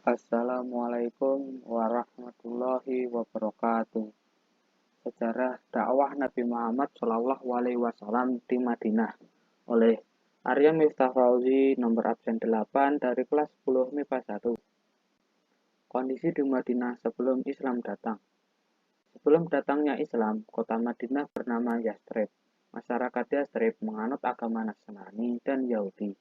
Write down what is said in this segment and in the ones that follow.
Assalamualaikum warahmatullahi wabarakatuh. Sejarah dakwah Nabi Muhammad Shallallahu Alaihi Wasallam di Madinah oleh Arya Miftah Fauzi nomor absen 8 dari kelas 10 MIPA 1. Kondisi di Madinah sebelum Islam datang. Sebelum datangnya Islam, kota Madinah bernama Yathrib. Masyarakat Yathrib menganut agama Nasrani dan Yahudi.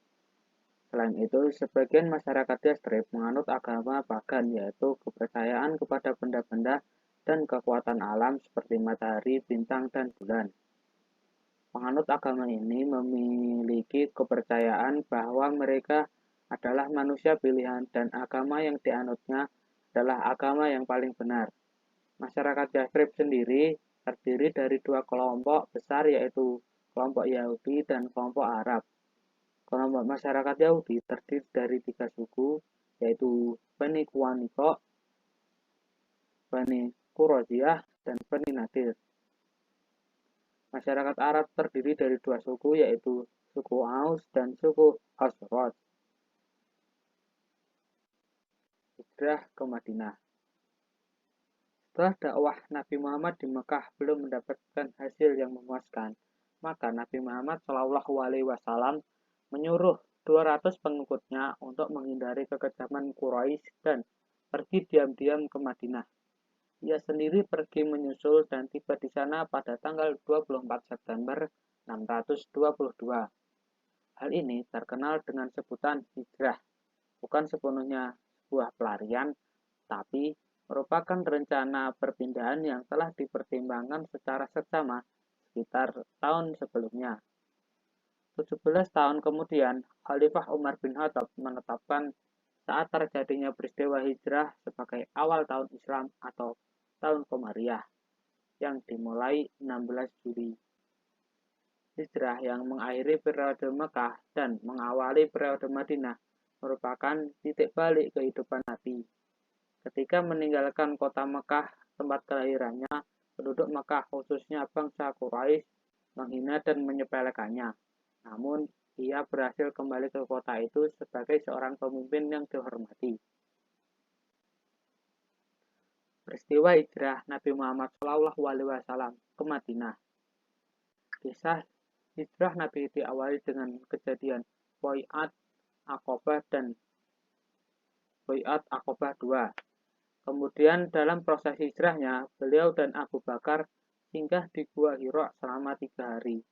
Selain itu, sebagian masyarakat Yathrib menganut agama pagan, yaitu kepercayaan kepada benda-benda dan kekuatan alam seperti matahari, bintang, dan bulan. Penganut agama ini memiliki kepercayaan bahwa mereka adalah manusia pilihan dan agama yang dianutnya adalah agama yang paling benar. Masyarakat Yathrib sendiri terdiri dari dua kelompok besar, yaitu kelompok Yahudi dan kelompok Arab. Kelompok masyarakat Yahudi terdiri dari 3 suku, yaitu Bani Quraisyah, Bani Quraisyah, dan Bani Nadir. Masyarakat Arab terdiri dari 2 suku, yaitu suku Aus dan suku Khazraj. Hijrah ke Madinah. Setelah dakwah Nabi Muhammad di Mekah belum mendapatkan hasil yang memuaskan, maka Nabi Muhammad Shallallahu Alaihi Wasallam menyuruh 200 pengikutnya untuk menghindari kekejaman Quraisy dan pergi diam-diam ke Madinah. Ia sendiri pergi menyusul dan tiba di sana pada tanggal 24 September 622. Hal ini terkenal dengan sebutan hijrah, bukan sepenuhnya sebuah pelarian, tapi merupakan rencana perpindahan yang telah dipertimbangkan secara seksama sekitar tahun sebelumnya. 17 tahun kemudian, Khalifah Umar bin Khattab menetapkan saat terjadinya peristiwa hijrah sebagai awal tahun Islam atau tahun Komariah yang dimulai 16 Juli. Hijrah yang mengakhiri periode Mekah dan mengawali periode Madinah merupakan titik balik kehidupan Nabi. Ketika meninggalkan kota Mekah, tempat kelahirannya, penduduk Mekah khususnya bangsa Quraisy menghina dan menyepelekannya. Namun, ia berhasil kembali ke kota itu sebagai seorang pemimpin yang dihormati. Peristiwa hijrah Nabi Muhammad SAW ke Madinah. Kisah hijrah Nabi diawali dengan kejadian Bai'at Aqabah dan Bai'at Aqabah II. Kemudian dalam proses hijrahnya, beliau dan Abu Bakar singgah di Gua Hira selama 3 hari.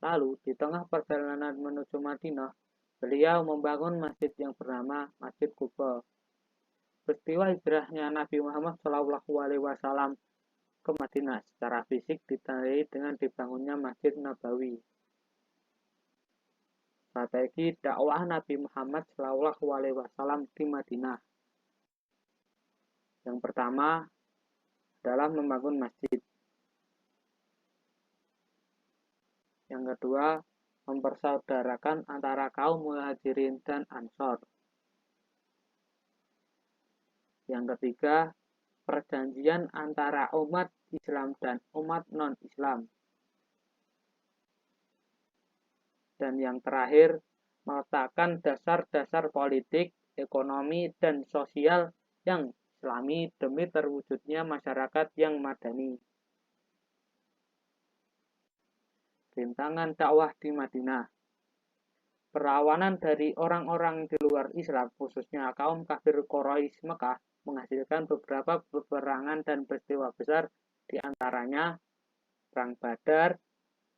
Lalu, di tengah perjalanan menuju Madinah, beliau membangun masjid yang bernama Masjid Quba. Peristiwa hijrahnya Nabi Muhammad SAW ke Madinah secara fisik ditandai dengan dibangunnya Masjid Nabawi. Strategi dakwah Nabi Muhammad SAW di Madinah. Yang pertama adalah membangun masjid. Yang kedua, mempersaudarakan antara kaum Muhajirin dan Ansor. Yang ketiga, perjanjian antara umat Islam dan umat non-Islam. Dan yang terakhir, meletakkan dasar-dasar politik, ekonomi, dan sosial yang Islami demi terwujudnya masyarakat yang madani. Rintangan dakwah di Madinah. Perlawanan dari orang-orang di luar Islam, khususnya kaum kafir Quraisy Mekah, menghasilkan beberapa peperangan dan peristiwa besar, di antaranya Perang Badar,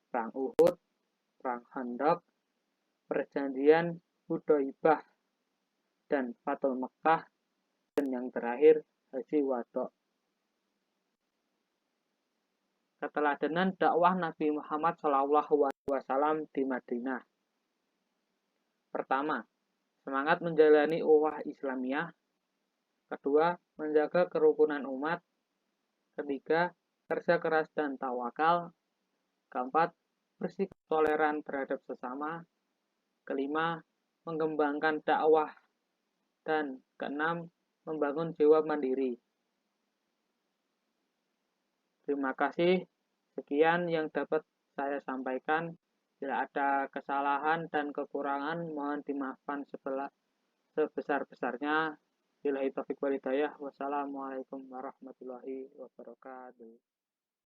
Perang Uhud, Perang Khandaq, Perjanjian Hudzaibah, dan Fathul Mekah, dan yang terakhir Haji Wada. Keteladanan dakwah Nabi Muhammad SAW di Madinah. Pertama, semangat menjalani ukhuwah Islamiyah. Kedua, menjaga kerukunan umat. Ketiga, kerja keras dan tawakal. Keempat, bersikap toleran terhadap sesama. Kelima, mengembangkan dakwah. Dan keenam, membangun jiwa mandiri. Terima kasih. Sekian yang dapat saya sampaikan. Bila ada kesalahan dan kekurangan, mohon dimaafkan sebesar-besarnya. Billahi taufiq wal hidayah. Wassalamualaikum warahmatullahi wabarakatuh.